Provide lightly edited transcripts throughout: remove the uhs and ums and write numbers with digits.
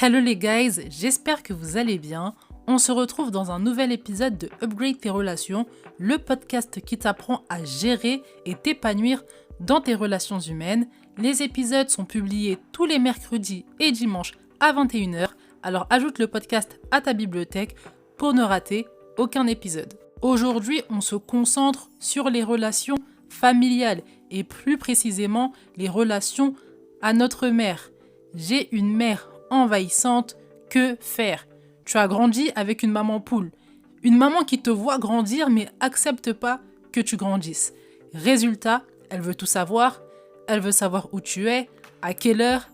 Hello les guys, j'espère que vous allez bien. On se retrouve dans un nouvel épisode de Upgrade tes relations, le podcast qui t'apprend à gérer et t'épanouir dans tes relations humaines. Les épisodes sont publiés tous les mercredis et dimanches à 21h, alors ajoute le podcast à ta bibliothèque pour ne rater aucun épisode. Aujourd'hui, on se concentre sur les relations familiales et plus précisément les relations à notre mère. J'ai une mère envahissante, que faire? Tu as grandi avec une maman poule. Une maman qui te voit grandir mais accepte pas que tu grandisses. Résultat, elle veut tout savoir. Elle veut savoir où tu es, à quelle heure,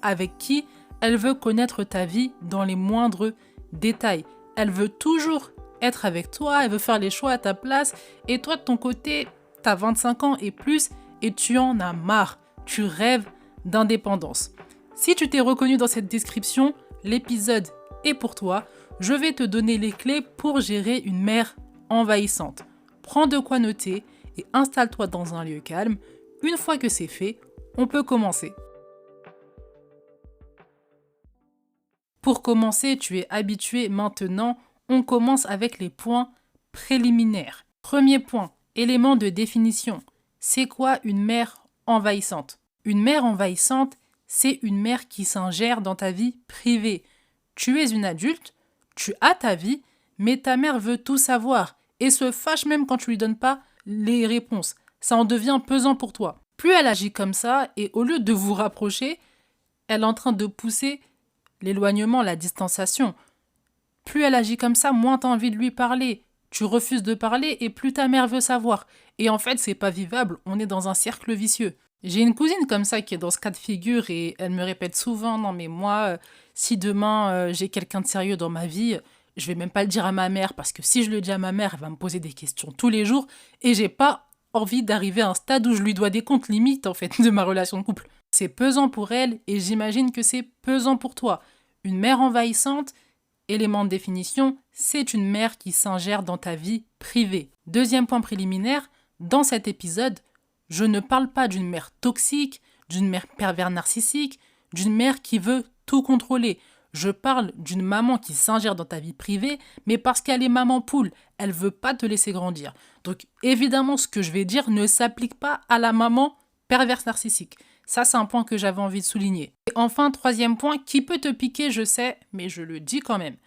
avec qui. Elle veut connaître ta vie dans les moindres détails. Elle veut toujours être avec toi, elle veut faire les choix à ta place. Et toi, de ton côté, tu as 25 ans et plus et tu en as marre. Tu rêves d'indépendance. Si tu t'es reconnu dans cette description, l'épisode est pour toi. Je vais te donner les clés pour gérer une mère envahissante. Prends de quoi noter et installe-toi dans un lieu calme. Une fois que c'est fait, on peut commencer. Pour commencer, tu es habitué maintenant, on commence avec les points préliminaires. Premier point, élément de définition. C'est quoi une mère envahissante? Une mère envahissante, c'est une mère qui s'ingère dans ta vie privée. Tu es une adulte, tu as ta vie, mais ta mère veut tout savoir et se fâche même quand tu lui donnes pas les réponses. Ça en devient pesant pour toi. Plus elle agit comme ça et au lieu de vous rapprocher, elle est en train de pousser l'éloignement, la distanciation. Plus elle agit comme ça, moins tu as envie de lui parler. Tu refuses de parler et plus ta mère veut savoir. Et en fait, c'est pas vivable, on est dans un cercle vicieux. J'ai une cousine comme ça qui est dans ce cas de figure et elle me répète souvent « Non mais moi, si demain j'ai quelqu'un de sérieux dans ma vie, je vais même pas le dire à ma mère parce que si je le dis à ma mère, elle va me poser des questions tous les jours et j'ai pas envie d'arriver à un stade où je lui dois des comptes limites en fait de ma relation de couple. » C'est pesant pour elle et j'imagine que c'est pesant pour toi. Une mère envahissante, élément de définition, c'est une mère qui s'ingère dans ta vie privée. Deuxième point préliminaire, dans cet épisode, je ne parle pas d'une mère toxique, d'une mère pervers narcissique, d'une mère qui veut tout contrôler. Je parle d'une maman qui s'ingère dans ta vie privée, mais parce qu'elle est maman poule, elle veut pas te laisser grandir. Donc évidemment, ce que je vais dire ne s'applique pas à la maman perverse narcissique. Ça, c'est un point que j'avais envie de souligner. Et enfin, troisième point, qui peut te piquer, je sais, mais je le dis quand même.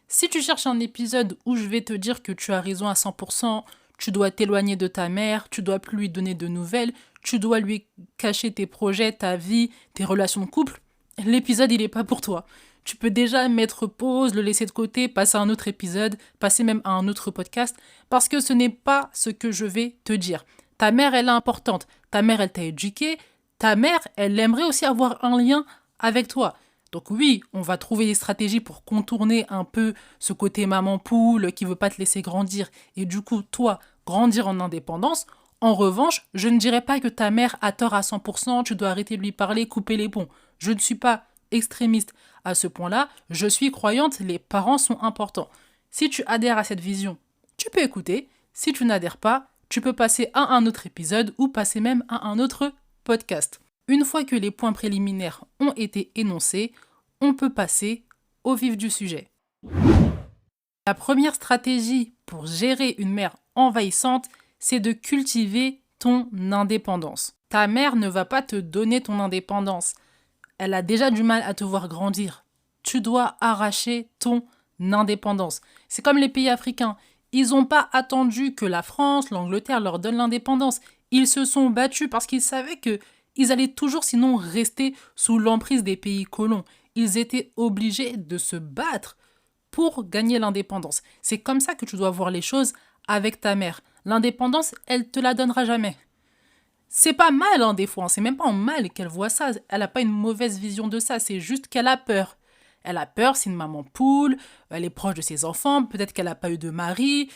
Si tu cherches un épisode où je vais te dire que tu as raison à 100%, tu dois t'éloigner de ta mère, tu dois plus lui donner de nouvelles, tu dois lui cacher tes projets, ta vie, tes relations de couple, l'épisode, il n'est pas pour toi. Tu peux déjà mettre pause, le laisser de côté, passer à un autre épisode, passer même à un autre podcast, parce que ce n'est pas ce que je vais te dire. Ta mère, elle est importante. Ta mère, elle t'a éduqué. Ta mère, elle aimerait aussi avoir un lien avec toi. Donc oui, on va trouver des stratégies pour contourner un peu ce côté maman poule qui veut pas te laisser grandir et du coup, toi, grandir en indépendance. En revanche, je ne dirais pas que ta mère a tort à 100%, tu dois arrêter de lui parler, couper les ponts. Je ne suis pas extrémiste à ce point-là, je suis croyante, les parents sont importants. Si tu adhères à cette vision, tu peux écouter. Si tu n'adhères pas, tu peux passer à un autre épisode ou passer même à un autre podcast. Une fois que les points préliminaires ont été énoncés, on peut passer au vif du sujet. La première stratégie pour gérer une mère envahissante, c'est de cultiver ton indépendance. Ta mère ne va pas te donner ton indépendance. Elle a déjà du mal à te voir grandir. Tu dois arracher ton indépendance. C'est comme les pays africains. Ils n'ont pas attendu que la France, l'Angleterre leur donnent l'indépendance. Ils se sont battus parce qu'ils savaient qu'ils allaient toujours sinon rester sous l'emprise des pays colons. Ils étaient obligés de se battre pour gagner l'indépendance. C'est comme ça que tu dois voir les choses avec ta mère. L'indépendance, elle te la donnera jamais. C'est pas mal des fois, c'est même pas en mal qu'elle voit ça. Elle n'a pas une mauvaise vision de ça, c'est juste qu'elle a peur. Elle a peur, c'est une maman poule, elle est proche de ses enfants, peut-être qu'elle n'a pas eu de mari,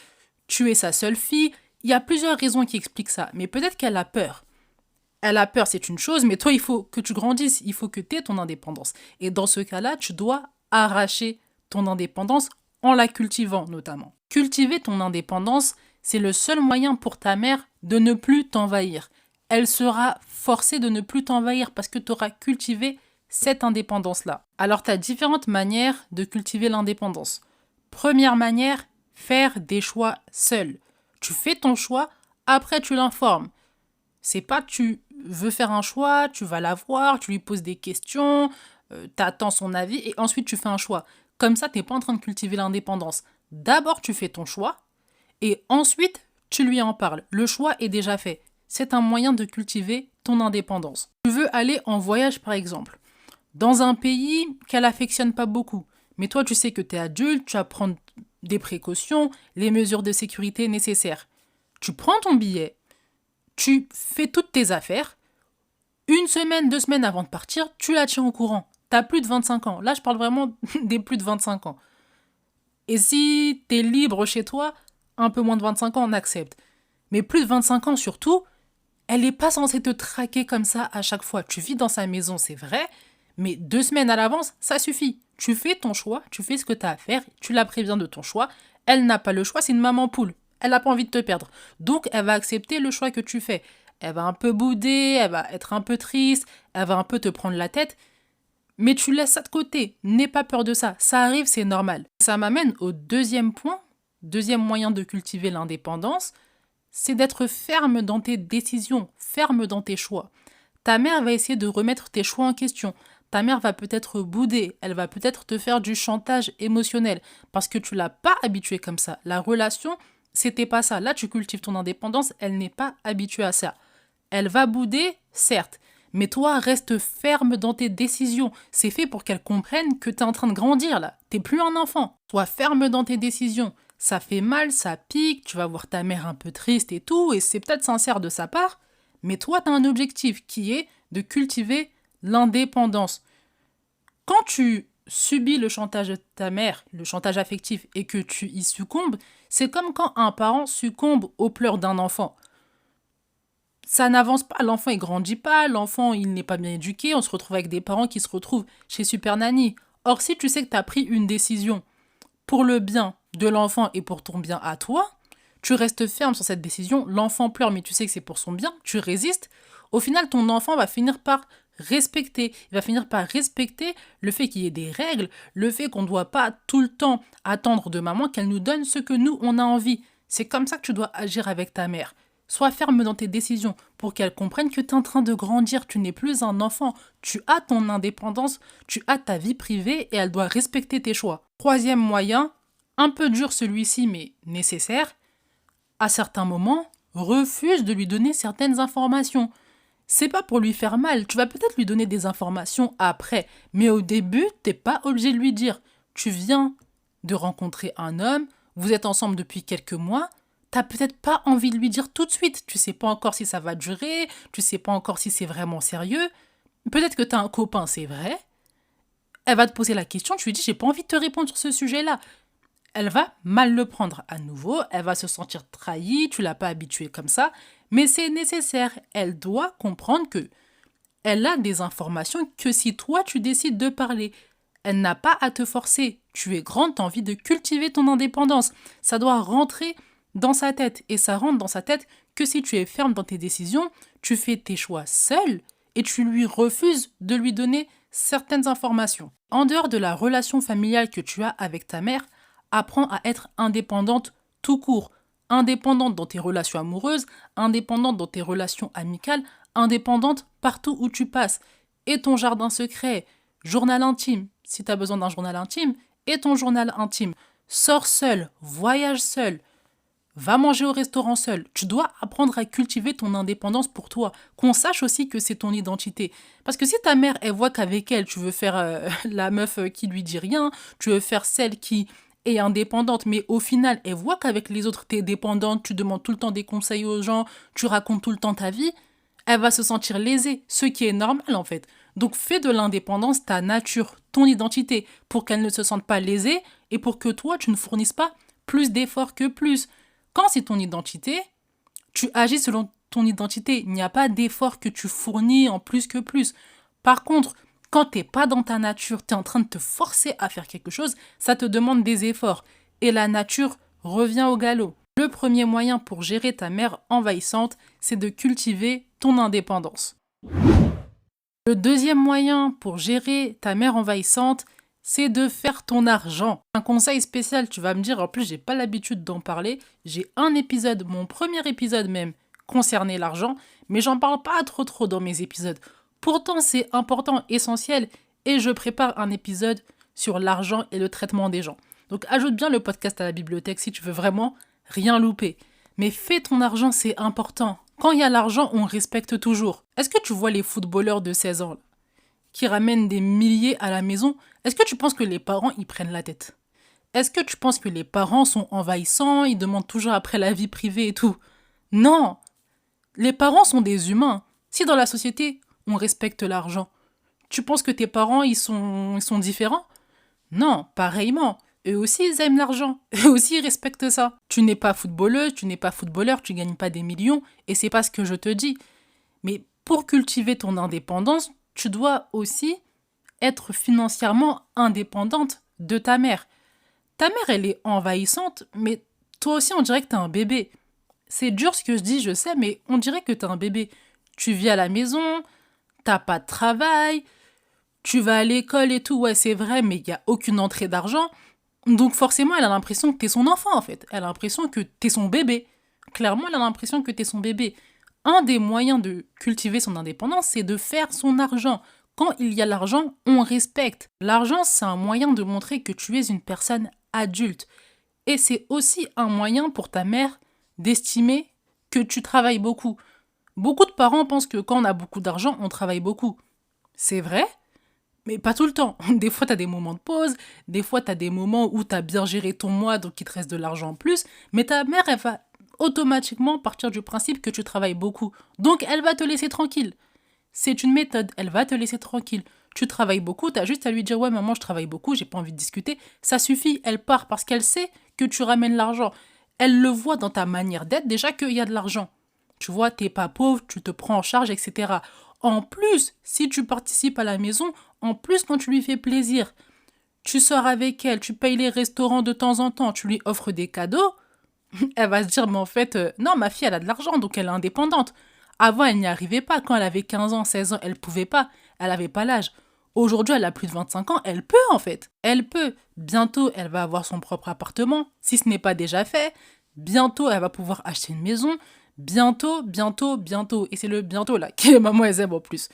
tu es sa seule fille. Il y a plusieurs raisons qui expliquent ça, mais peut-être qu'elle a peur. Elle a peur, c'est une chose, mais toi, il faut que tu grandisses, il faut que tu aies ton indépendance. Et dans ce cas-là, tu dois arracher ton indépendance en la cultivant notamment. Cultiver ton indépendance, c'est le seul moyen pour ta mère de ne plus t'envahir. Elle sera forcée de ne plus t'envahir parce que tu auras cultivé cette indépendance-là. Alors, tu as différentes manières de cultiver l'indépendance. Première manière, faire des choix seul. Tu fais ton choix, après tu l'informes. C'est pas que tu veux faire un choix, tu vas la voir, tu lui poses des questions, tu attends son avis et ensuite tu fais un choix. Comme ça, tu n'es pas en train de cultiver l'indépendance. D'abord, tu fais ton choix et ensuite, tu lui en parles. Le choix est déjà fait. C'est un moyen de cultiver ton indépendance. Tu veux aller en voyage, par exemple, dans un pays qu'elle affectionne pas beaucoup. Mais toi, tu sais que tu es adulte, tu vas prendre des précautions, les mesures de sécurité nécessaires. Tu prends ton billet, tu fais toutes tes affaires. Une semaine, 2 semaines avant de partir, tu la tiens au courant. Tu as plus de 25 ans. Là, je parle vraiment des plus de 25 ans. Et si tu es libre chez toi, un peu moins de 25 ans, on accepte. Mais plus de 25 ans surtout, elle n'est pas censée te traquer comme ça à chaque fois. Tu vis dans sa maison, c'est vrai, mais 2 semaines à l'avance, ça suffit. Tu fais ton choix, tu fais ce que tu as à faire, tu la préviens de ton choix. Elle n'a pas le choix, c'est une maman poule. Elle n'a pas envie de te perdre. Donc, elle va accepter le choix que tu fais. Elle va un peu bouder, elle va être un peu triste, elle va un peu te prendre la tête. Mais tu laisses ça de côté. N'aie pas peur de ça. Ça arrive, c'est normal. Ça m'amène au deuxième point, deuxième moyen de cultiver l'indépendance, c'est d'être ferme dans tes décisions, ferme dans tes choix. Ta mère va essayer de remettre tes choix en question. Ta mère va peut-être bouder, elle va peut-être te faire du chantage émotionnel parce que tu l'as pas habituée comme ça. La relation, c'était pas ça. Là, tu cultives ton indépendance, elle n'est pas habituée à ça. Elle va bouder, certes, mais toi, reste ferme dans tes décisions. C'est fait pour qu'elle comprenne que tu es en train de grandir là. T'es plus un enfant. Sois ferme dans tes décisions. Ça fait mal, ça pique, tu vas voir ta mère un peu triste et tout, et c'est peut-être sincère de sa part, mais toi, tu as un objectif qui est de cultiver l'indépendance. Quand tu subis le chantage de ta mère, le chantage affectif, et que tu y succombes, c'est comme quand un parent succombe aux pleurs d'un enfant. Ça n'avance pas, l'enfant il grandit pas, l'enfant il n'est pas bien éduqué, on se retrouve avec des parents qui se retrouvent chez Super Nanny. Or, si tu sais que tu as pris une décision pour le bien de l'enfant et pour ton bien à toi, tu restes ferme sur cette décision, l'enfant pleure mais tu sais que c'est pour son bien, tu résistes, au final ton enfant va finir par respecter, il va finir par respecter le fait qu'il y ait des règles, le fait qu'on ne doit pas tout le temps attendre de maman qu'elle nous donne ce que nous on a envie. C'est comme ça que tu dois agir avec ta mère. Sois ferme dans tes décisions pour qu'elle comprenne que tu es en train de grandir, tu n'es plus un enfant, tu as ton indépendance, tu as ta vie privée et elle doit respecter tes choix. Troisième moyen, un peu dur celui-ci mais nécessaire, à certains moments, refuse de lui donner certaines informations. C'est pas pour lui faire mal, tu vas peut-être lui donner des informations après, mais au début, t'es pas obligé de lui dire. Tu viens de rencontrer un homme, vous êtes ensemble depuis quelques mois, t'as peut-être pas envie de lui dire tout de suite. Tu sais pas encore si ça va durer, tu sais pas encore si c'est vraiment sérieux. Peut-être que t'as un copain, c'est vrai. Elle va te poser la question, tu lui dis j'ai pas envie de te répondre sur ce sujet-là. Elle va mal le prendre à nouveau, elle va se sentir trahie, tu l'as pas habituée comme ça, mais c'est nécessaire. Elle doit comprendre que elle a des informations que si toi tu décides de parler. Elle n'a pas à te forcer. Tu es grande, tu as envie de cultiver ton indépendance. Ça doit rentrer dans sa tête. Et ça rentre dans sa tête que si tu es ferme dans tes décisions, tu fais tes choix seul et tu lui refuses de lui donner certaines informations. En dehors de la relation familiale que tu as avec ta mère, apprends à être indépendante tout court. Indépendante dans tes relations amoureuses, indépendante dans tes relations amicales, indépendante partout où tu passes. Et ton jardin secret, journal intime, si tu as besoin d'un journal intime, et ton journal intime. Sors seul, voyage seul, va manger au restaurant seul. Tu dois apprendre à cultiver ton indépendance pour toi. Qu'on sache aussi que c'est ton identité. Parce que si ta mère, elle voit qu'avec elle, tu veux faire la meuf qui lui dit rien, tu veux faire celle qui est indépendante, mais au final, elle voit qu'avec les autres, tu es dépendante, tu demandes tout le temps des conseils aux gens, tu racontes tout le temps ta vie, elle va se sentir lésée, ce qui est normal en fait. Donc fais de l'indépendance ta nature, ton identité, pour qu'elle ne se sente pas lésée et pour que toi, tu ne fournisses pas plus d'efforts que plus. Quand c'est ton identité, tu agis selon ton identité. Il n'y a pas d'effort que tu fournis en plus que plus. Par contre, quand tu n'es pas dans ta nature, tu es en train de te forcer à faire quelque chose, ça te demande des efforts. Et la nature revient au galop. Le premier moyen pour gérer ta mère envahissante, c'est de cultiver ton indépendance. Le deuxième moyen pour gérer ta mère envahissante, c'est de faire ton argent. Un conseil spécial, tu vas me dire, en plus j'ai pas l'habitude d'en parler, j'ai un épisode, mon premier épisode même, concerné l'argent, mais j'en parle pas trop dans mes épisodes. Pourtant c'est important, essentiel, et je prépare un épisode sur l'argent et le traitement des gens. Donc ajoute bien le podcast à la bibliothèque si tu veux vraiment rien louper. Mais fais ton argent, c'est important. Quand il y a l'argent, on respecte toujours. Est-ce que tu vois les footballeurs de 16 ans là, qui ramènent des milliers à la maison? Est-ce que tu penses que les parents y prennent la tête? Est-ce que tu penses que les parents sont envahissants, ils demandent toujours après la vie privée et tout? Non! Les parents sont des humains. Si dans la société, on respecte l'argent, tu penses que tes parents, ils sont différents? Non, pareillement. Eux aussi, ils aiment l'argent. Eux aussi, ils respectent ça. Tu n'es pas footballeuse, tu n'es pas footballeur, tu gagnes pas des millions, et c'est pas ce que je te dis. Mais pour cultiver ton indépendance, tu dois aussi être financièrement indépendante de ta mère. Ta mère, elle est envahissante, mais toi aussi, on dirait que t'es un bébé. C'est dur ce que je dis, je sais, mais on dirait que t'es un bébé. Tu vis à la maison, t'as pas de travail, tu vas à l'école et tout, ouais, c'est vrai, mais il n'y a aucune entrée d'argent. Donc forcément, elle a l'impression que t'es son enfant, en fait. Elle a l'impression que t'es son bébé. Clairement, elle a l'impression que t'es son bébé. Un des moyens de cultiver son indépendance, c'est de faire son argent. Quand il y a l'argent, on respecte. L'argent, c'est un moyen de montrer que tu es une personne adulte. Et c'est aussi un moyen pour ta mère d'estimer que tu travailles beaucoup. Beaucoup de parents pensent que quand on a beaucoup d'argent, on travaille beaucoup. C'est vrai, mais pas tout le temps. Des fois, tu as des moments de pause, des fois, tu as des moments où tu as bien géré ton mois, donc il te reste de l'argent en plus, mais ta mère, elle va automatiquement partir du principe que tu travailles beaucoup. Donc, elle va te laisser tranquille. C'est une méthode, elle va te laisser tranquille. Tu travailles beaucoup, tu as juste à lui dire « Ouais, maman, je travaille beaucoup, j'ai pas envie de discuter. » Ça suffit, elle part parce qu'elle sait que tu ramènes l'argent. Elle le voit dans ta manière d'être déjà qu'il y a de l'argent. Tu vois, t'es pas pauvre, tu te prends en charge, etc. En plus, si tu participes à la maison, en plus quand tu lui fais plaisir, tu sors avec elle, tu payes les restaurants de temps en temps, tu lui offres des cadeaux, elle va se dire, mais en fait, non, ma fille, elle a de l'argent, donc elle est indépendante. Avant, elle n'y arrivait pas. Quand elle avait 15 ans, 16 ans, elle pouvait pas. Elle n'avait pas l'âge. Aujourd'hui, elle a plus de 25 ans, elle peut en fait. Elle peut. Bientôt, elle va avoir son propre appartement, si ce n'est pas déjà fait. Bientôt, elle va pouvoir acheter une maison. Bientôt. Et c'est le bientôt là que maman elle aime en plus.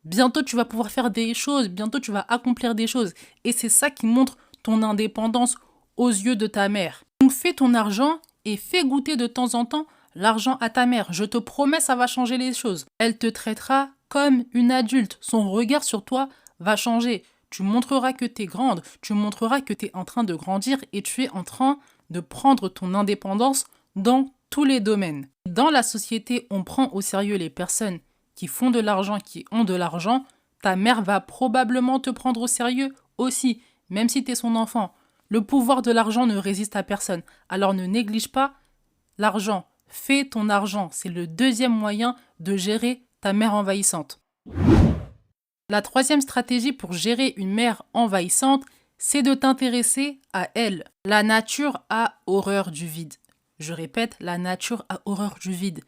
Bientôt, tu vas pouvoir faire des choses. Bientôt, tu vas accomplir des choses. Et c'est ça qui montre ton indépendance aux yeux de ta mère. Donc, fais ton argent et fais goûter de temps en temps l'argent à ta mère. Je te promets, ça va changer les choses. Elle te traitera comme une adulte. Son regard sur toi va changer. Tu montreras que tu es grande. Tu montreras que tu es en train de grandir et tu es en train de prendre ton indépendance dans tous les domaines. Dans la société, on prend au sérieux les personnes qui font de l'argent, qui ont de l'argent. Ta mère va probablement te prendre au sérieux aussi, même si tu es son enfant. Le pouvoir de l'argent ne résiste à personne. Alors ne néglige pas l'argent. Fais ton argent. C'est le deuxième moyen de gérer ta mère envahissante. La troisième stratégie pour gérer une mère envahissante, c'est de t'intéresser à elle. La nature a horreur du vide. Je répète, la nature a horreur du vide.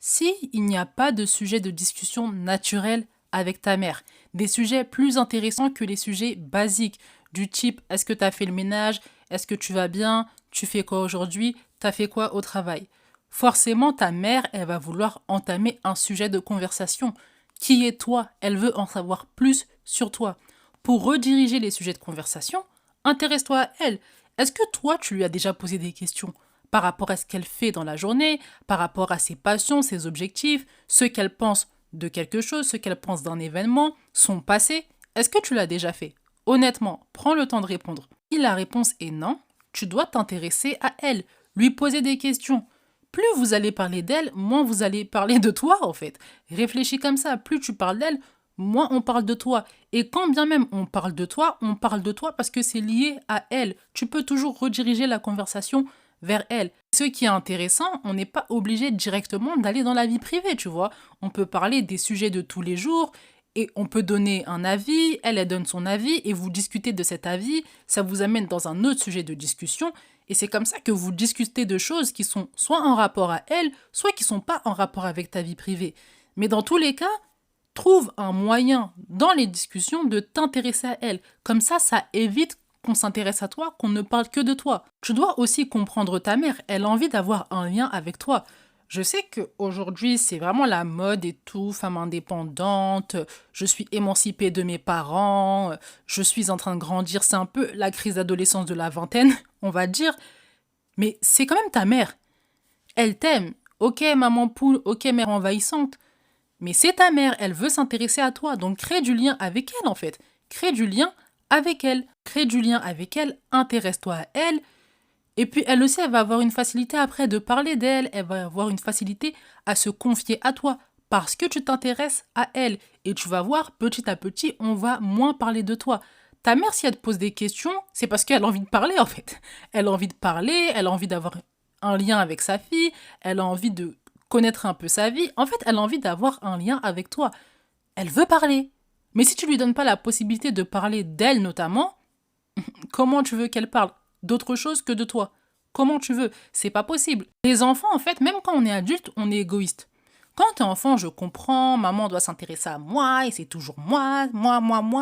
Si il n'y a pas de sujet de discussion naturel avec ta mère, des sujets plus intéressants que les sujets basiques, du type est-ce que tu as fait le ménage, est-ce que tu vas bien, tu fais quoi aujourd'hui, tu as fait quoi au travail. Forcément, ta mère, elle va vouloir entamer un sujet de conversation. Qui est toi? Elle veut en savoir plus sur toi. Pour rediriger les sujets de conversation, intéresse-toi à elle. Est-ce que toi, tu lui as déjà posé des questions par rapport à ce qu'elle fait dans la journée, par rapport à ses passions, ses objectifs, ce qu'elle pense de quelque chose, ce qu'elle pense d'un événement, son passé? Est-ce que tu l'as déjà fait? Honnêtement, prends le temps de répondre. Si la réponse est non, tu dois t'intéresser à elle, lui poser des questions. Plus vous allez parler d'elle, moins vous allez parler de toi en fait. Réfléchis comme ça, plus tu parles d'elle, moins on parle de toi. Et quand bien même on parle de toi parce que c'est lié à elle. Tu peux toujours rediriger la conversation vers elle. Ce qui est intéressant, on n'est pas obligé directement d'aller dans la vie privée, tu vois. On peut parler des sujets de tous les jours et on peut donner un avis, elle donne son avis et vous discutez de cet avis, ça vous amène dans un autre sujet de discussion et c'est comme ça que vous discutez de choses qui sont soit en rapport à elle, soit qui sont pas en rapport avec ta vie privée. Mais dans tous les cas, Trouve un moyen dans les discussions de t'intéresser à elle. Comme ça évite qu'on s'intéresse à toi, qu'on ne parle que de toi. Tu dois aussi comprendre ta mère. Elle a envie d'avoir un lien avec toi. Je sais qu'aujourd'hui, c'est vraiment la mode et tout, femme indépendante, je suis émancipée de mes parents, je suis en train de grandir, c'est un peu la crise d'adolescence de la vingtaine, on va dire. Mais c'est quand même ta mère. Elle t'aime. Ok, maman poule, ok, mère envahissante. Mais c'est ta mère, elle veut s'intéresser à toi. Donc crée du lien avec elle en fait. Crée du lien avec elle. Crée du lien avec elle, intéresse-toi à elle. Et puis elle aussi, elle va avoir une facilité après de parler d'elle. Elle va avoir une facilité à se confier à toi. Parce que tu t'intéresses à elle. Et tu vas voir, petit à petit, on va moins parler de toi. Ta mère, si elle te pose des questions, c'est parce qu'elle a envie de parler en fait. Elle a envie de parler, elle a envie d'avoir un lien avec sa fille, elle a envie de connaître un peu sa vie. En fait, elle a envie d'avoir un lien avec toi. Elle veut parler. Mais si tu lui donnes pas la possibilité de parler d'elle notamment, comment tu veux qu'elle parle d'autre chose que de toi? Comment tu veux? C'est pas possible. Les enfants, en fait, même quand on est adulte, on est égoïste. Quand t'es enfant, je comprends, maman doit s'intéresser à moi, et c'est toujours moi,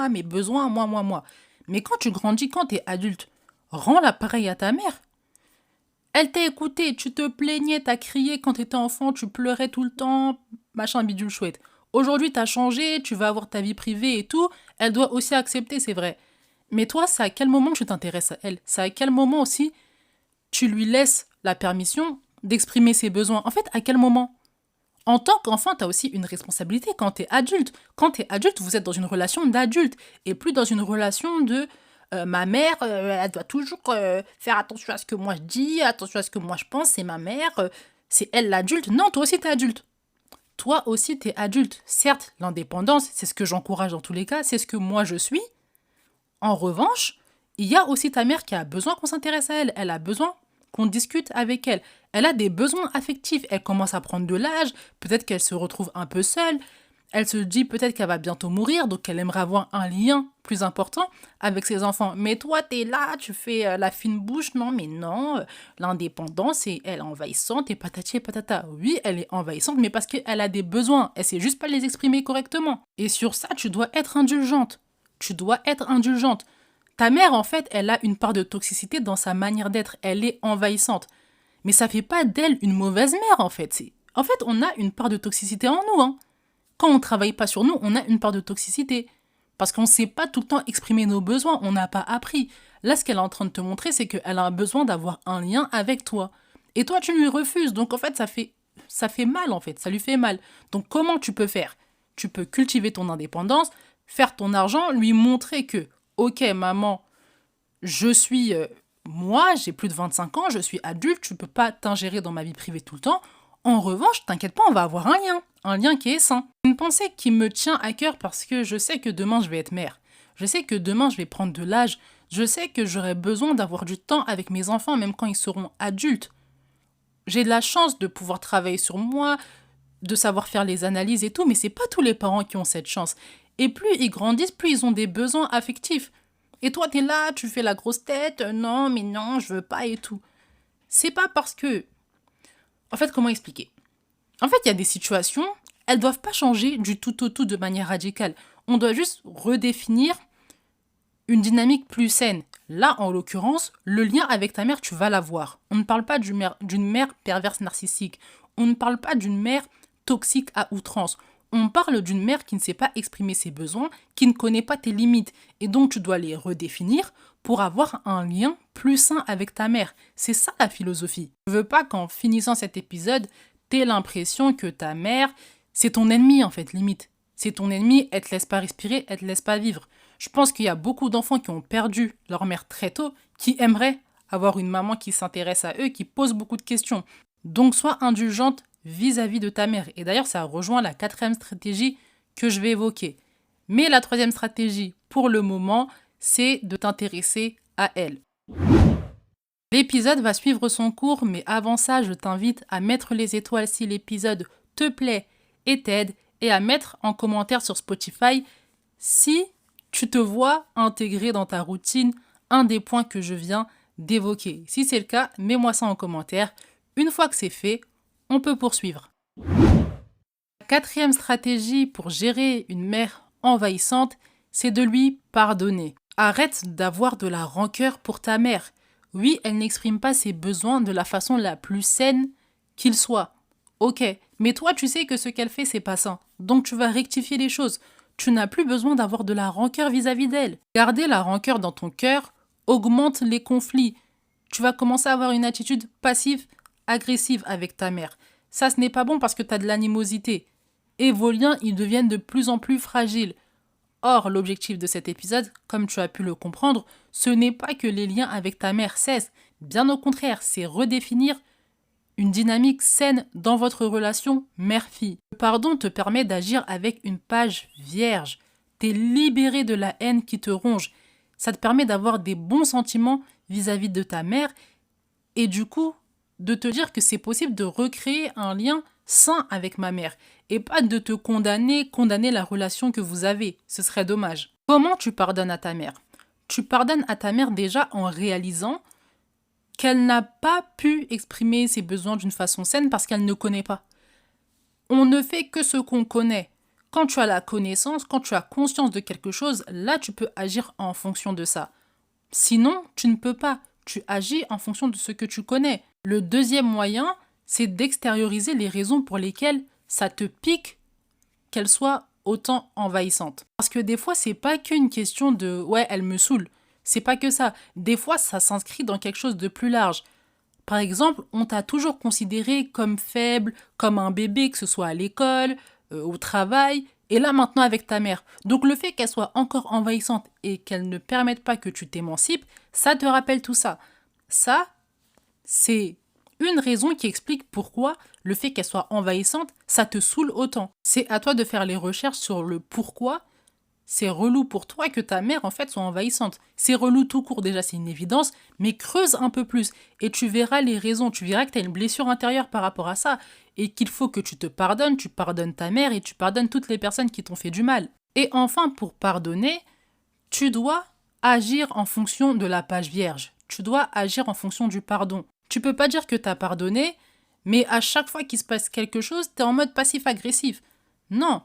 mes besoins, moi. Mais quand tu grandis, quand t'es adulte, rends l'appareil à ta mère. Elle t'a écouté, tu te plaignais, t'as crié quand t'étais enfant, tu pleurais tout le temps, machin bidule chouette. Aujourd'hui, t'as changé, tu vas avoir ta vie privée et tout, elle doit aussi accepter, c'est vrai. Mais toi, c'est à quel moment que tu t'intéresses à elle? C'est à quel moment aussi tu lui laisses la permission d'exprimer ses besoins? En fait, à quel moment? En tant qu'enfant, tu as aussi une responsabilité quand tu es adulte. Quand tu es adulte, vous êtes dans une relation d'adulte et plus dans une relation de ma mère, elle doit toujours faire attention à ce que moi je dis, attention à ce que moi je pense, c'est ma mère, c'est elle l'adulte. Non, toi aussi tu es adulte. Toi aussi tu es adulte. Certes, l'indépendance, c'est ce que j'encourage dans tous les cas, c'est ce que moi je suis. En revanche, il y a aussi ta mère qui a besoin qu'on s'intéresse à elle. Elle a besoin qu'on discute avec elle. Elle a des besoins affectifs. Elle commence à prendre de l'âge. Peut-être qu'elle se retrouve un peu seule. Elle se dit peut-être qu'elle va bientôt mourir, donc elle aimerait avoir un lien plus important avec ses enfants. Mais toi, t'es là, tu fais la fine bouche. Non, mais non, l'indépendance, elle est envahissante et patati et patata. Oui, elle est envahissante, mais parce qu'elle a des besoins. Elle sait juste pas les exprimer correctement. Et sur ça, tu dois être indulgente. Tu dois être indulgente. Ta mère, en fait, elle a une part de toxicité dans sa manière d'être. Elle est envahissante. Mais ça fait pas d'elle une mauvaise mère, en fait. En fait, on a une part de toxicité en nous, hein. Quand on ne travaille pas sur nous, on a une part de toxicité. Parce qu'on ne sait pas tout le temps exprimer nos besoins, on n'a pas appris. Là, ce qu'elle est en train de te montrer, c'est qu'elle a besoin d'avoir un lien avec toi. Et toi, tu lui refuses. Donc, en fait, ça fait mal, en fait. Ça lui fait mal. Donc, comment tu peux faire? Tu peux cultiver ton indépendance, faire ton argent, lui montrer que, ok, maman, je suis moi, j'ai plus de 25 ans, je suis adulte, tu peux pas t'ingérer dans ma vie privée tout le temps. En revanche, t'inquiète pas, on va avoir un lien qui est sain. Une pensée qui me tient à cœur parce que je sais que demain je vais être mère. Je sais que demain je vais prendre de l'âge. Je sais que j'aurai besoin d'avoir du temps avec mes enfants même quand ils seront adultes. J'ai de la chance de pouvoir travailler sur moi, de savoir faire les analyses et tout, mais c'est pas tous les parents qui ont cette chance. Et plus ils grandissent, plus ils ont des besoins affectifs. Et toi, t'es là, tu fais la grosse tête, non, mais non, je veux pas et tout. C'est pas parce que... En fait, comment expliquer? En fait, il y a des situations, elles doivent pas changer du tout au tout de manière radicale. On doit juste redéfinir une dynamique plus saine. Là, en l'occurrence, le lien avec ta mère, tu vas l'avoir. On ne parle pas d'une mère perverse narcissique. On ne parle pas d'une mère toxique à outrance. On parle d'une mère qui ne sait pas exprimer ses besoins, qui ne connaît pas tes limites. Et donc, tu dois les redéfinir pour avoir un lien plus sain avec ta mère. C'est ça la philosophie. Je veux pas qu'en finissant cet épisode, t'aies l'impression que ta mère, c'est ton ennemi en fait, limite. C'est ton ennemi, elle te laisse pas respirer, elle te laisse pas vivre. Je pense qu'il y a beaucoup d'enfants qui ont perdu leur mère très tôt, qui aimeraient avoir une maman qui s'intéresse à eux, qui pose beaucoup de questions. Donc sois indulgente vis-à-vis de ta mère. Et d'ailleurs, ça rejoint la 4e stratégie que je vais évoquer. Mais la 3e stratégie, pour le moment, c'est de t'intéresser à elle. L'épisode va suivre son cours, mais avant ça, je t'invite à mettre les étoiles si l'épisode te plaît et t'aide, et à mettre en commentaire sur Spotify si tu te vois intégrer dans ta routine un des points que je viens d'évoquer. Si c'est le cas, mets-moi ça en commentaire. Une fois que c'est fait, on peut poursuivre. La quatrième stratégie pour gérer une mère envahissante, c'est de lui pardonner. Arrête d'avoir de la rancœur pour ta mère. Oui, elle n'exprime pas ses besoins de la façon la plus saine qu'il soit. Ok, mais toi tu sais que ce qu'elle fait c'est pas sain, donc tu vas rectifier les choses. Tu n'as plus besoin d'avoir de la rancœur vis-à-vis d'elle. Garder la rancœur dans ton cœur augmente les conflits. Tu vas commencer à avoir une attitude passive, agressive avec ta mère. Ça, ce n'est pas bon parce que tu as de l'animosité. Et vos liens, ils deviennent de plus en plus fragiles. Or, l'objectif de cet épisode, comme tu as pu le comprendre, ce n'est pas que les liens avec ta mère cessent. Bien au contraire, c'est redéfinir une dynamique saine dans votre relation mère-fille. Le pardon te permet d'agir avec une page vierge. T'es libéré de la haine qui te ronge. Ça te permet d'avoir des bons sentiments vis-à-vis de ta mère et du coup, de te dire que c'est possible de recréer un lien sain avec ma mère et pas de te condamner la relation que vous avez. Ce serait dommage. Comment tu pardonnes à ta mère? Tu pardonnes à ta mère déjà en réalisant qu'elle n'a pas pu exprimer ses besoins d'une façon saine parce qu'elle ne connaît pas. On ne fait que ce qu'on connaît. Quand tu as la connaissance, quand tu as conscience de quelque chose, là tu peux agir en fonction de ça. Sinon, tu ne peux pas. Tu agis en fonction de ce que tu connais. Le deuxième moyen, c'est d'extérioriser les raisons pour lesquelles ça te pique qu'elle soit autant envahissante. Parce que des fois, c'est pas qu'une question de ouais, elle me saoule. C'est pas que ça. Des fois, ça s'inscrit dans quelque chose de plus large. Par exemple, on t'a toujours considéré comme faible, comme un bébé, que ce soit à l'école, au travail, et là maintenant avec ta mère. Donc le fait qu'elle soit encore envahissante et qu'elle ne permette pas que tu t'émancipes, ça te rappelle tout ça. Ça, c'est une raison qui explique pourquoi le fait qu'elle soit envahissante, ça te saoule autant. C'est à toi de faire les recherches sur le pourquoi c'est relou pour toi que ta mère, en fait, soit envahissante. C'est relou tout court, déjà, c'est une évidence, mais creuse un peu plus. Et tu verras les raisons. Tu verras que tu as une blessure intérieure par rapport à ça. Et qu'il faut que tu te pardonnes, tu pardonnes ta mère et tu pardonnes toutes les personnes qui t'ont fait du mal. Et enfin, pour pardonner, tu dois agir en fonction de la page vierge. Tu dois agir en fonction du pardon. Tu peux pas dire que tu as pardonné, mais à chaque fois qu'il se passe quelque chose, tu es en mode passif-agressif. Non.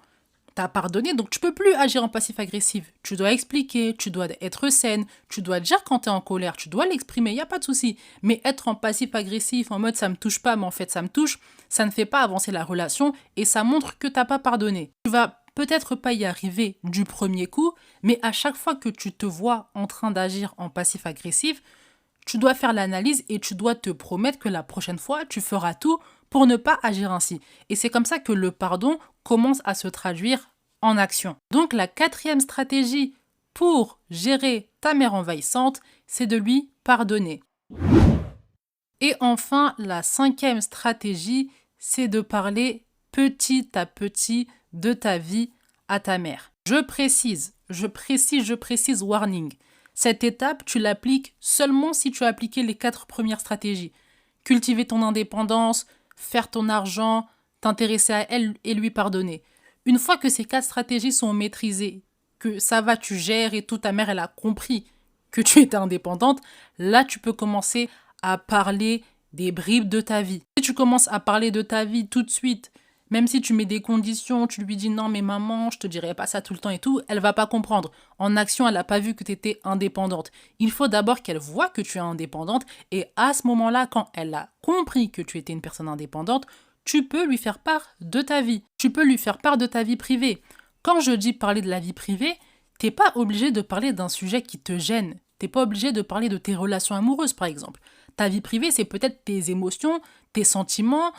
T'as pardonné, donc tu peux plus agir en passif-agressif. Tu dois expliquer, tu dois être saine, tu dois dire quand t'es en colère, tu dois l'exprimer, il n'y a pas de souci. Mais être en passif-agressif, en mode ça me touche pas, mais en fait ça me touche, ça ne fait pas avancer la relation et ça montre que t'as pas pardonné. Tu vas peut-être pas y arriver du premier coup, mais à chaque fois que tu te vois en train d'agir en passif-agressif, tu dois faire l'analyse et tu dois te promettre que la prochaine fois, tu feras tout pour ne pas agir ainsi. Et c'est comme ça que le pardon commence à se traduire en action. Donc la quatrième stratégie pour gérer ta mère envahissante, c'est de lui pardonner. Et enfin, la cinquième stratégie, c'est de parler petit à petit de ta vie à ta mère. Je précise, warning. Cette étape, tu l'appliques seulement si tu as appliqué les 4 premières stratégies. Cultiver ton indépendance, faire ton argent, t'intéresser à elle et lui pardonner. Une fois que ces 4 stratégies sont maîtrisées, que ça va, tu gères et tout, ta mère, elle a compris que tu étais indépendante, là, tu peux commencer à parler des bribes de ta vie. Si tu commences à parler de ta vie tout de suite, même si tu mets des conditions, tu lui dis non mais maman, je te dirai pas ça tout le temps et tout, elle va pas comprendre. En action, elle n'a pas vu que tu étais indépendante. Il faut d'abord qu'elle voie que tu es indépendante et à ce moment-là, quand elle a compris que tu étais une personne indépendante, tu peux lui faire part de ta vie. Tu peux lui faire part de ta vie privée. Quand je dis parler de la vie privée, t'es pas obligé de parler d'un sujet qui te gêne. T'es pas obligé de parler de tes relations amoureuses, par exemple. Ta vie privée, c'est peut-être tes émotions, tes sentiments,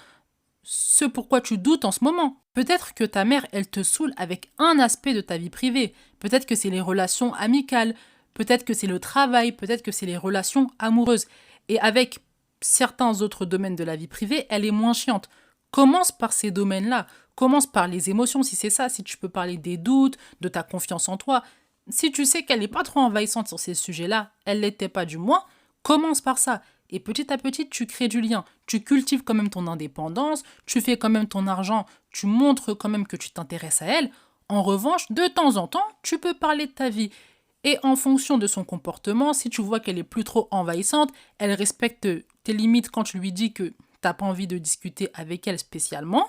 ce pourquoi tu doutes en ce moment. Peut-être que ta mère, elle te saoule avec un aspect de ta vie privée. Peut-être que c'est les relations amicales, peut-être que c'est le travail, peut-être que c'est les relations amoureuses. Et avec certains autres domaines de la vie privée, elle est moins chiante. Commence par ces domaines-là. Commence par les émotions, si c'est ça, si tu peux parler des doutes, de ta confiance en toi. Si tu sais qu'elle n'est pas trop envahissante sur ces sujets-là, elle l'était pas du moins, commence par ça. Et petit à petit, tu crées du lien. Tu cultives quand même ton indépendance, tu fais quand même ton argent, tu montres quand même que tu t'intéresses à elle. En revanche, de temps en temps, tu peux parler de ta vie. Et en fonction de son comportement, si tu vois qu'elle est plus trop envahissante, elle respecte tes limites quand tu lui dis que t'as pas envie de discuter avec elle spécialement,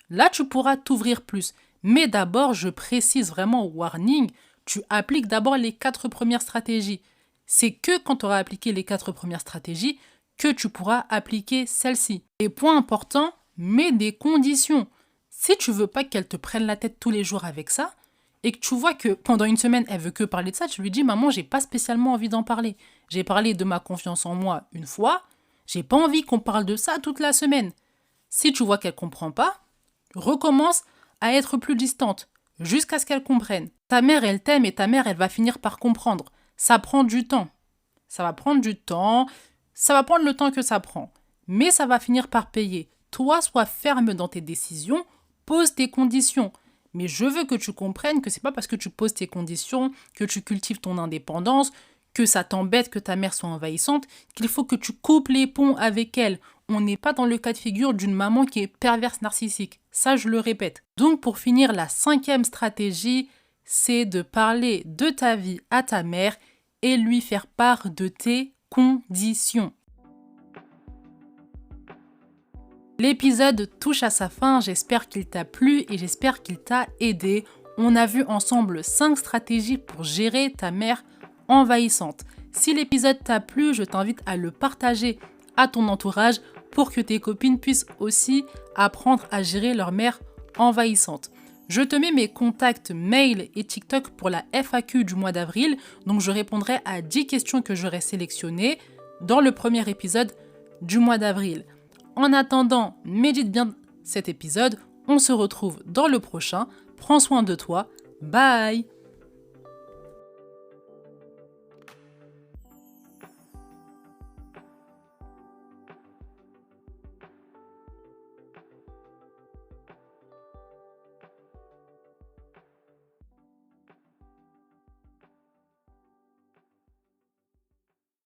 Là, tu pourras t'ouvrir plus. Mais d'abord, je précise vraiment, warning, tu appliques d'abord les 4 premières stratégies. C'est que quand tu auras appliqué les 4 premières stratégies que tu pourras appliquer celle-ci. Et point important, mets des conditions. Si tu veux pas qu'elle te prenne la tête tous les jours avec ça, et que tu vois que pendant une semaine, elle veut que parler de ça, tu lui dis, maman, j'ai pas spécialement envie d'en parler. J'ai parlé de ma confiance en moi une fois, j'ai pas envie qu'on parle de ça toute la semaine. Si tu vois qu'elle comprend pas, recommence à être plus distante, jusqu'à ce qu'elle comprenne. Ta mère, elle t'aime et ta mère, elle va finir par comprendre. Ça prend du temps. Ça va prendre du temps, ça va prendre le temps que ça prend. Mais ça va finir par payer. Toi, sois ferme dans tes décisions, pose tes conditions. Mais je veux que tu comprennes que c'est pas parce que tu poses tes conditions, que tu cultives ton indépendance, que ça t'embête que ta mère soit envahissante, qu'il faut que tu coupes les ponts avec elle. On n'est pas dans le cas de figure d'une maman qui est perverse narcissique. Ça, je le répète. Donc, pour finir, la 5e stratégie, c'est de parler de ta vie à ta mère et lui faire part de tes conditions. L'épisode touche à sa fin, j'espère qu'il t'a plu et j'espère qu'il t'a aidé. On a vu ensemble 5 stratégies pour gérer ta mère envahissante. Si l'épisode t'a plu, je t'invite à le partager à ton entourage pour que tes copines puissent aussi apprendre à gérer leur mère envahissante. Je te mets mes contacts mail et TikTok pour la FAQ du mois d'avril, donc je répondrai à 10 questions que j'aurai sélectionnées dans le premier épisode du mois d'avril. En attendant, médite bien cet épisode, on se retrouve dans le prochain. Prends soin de toi, bye!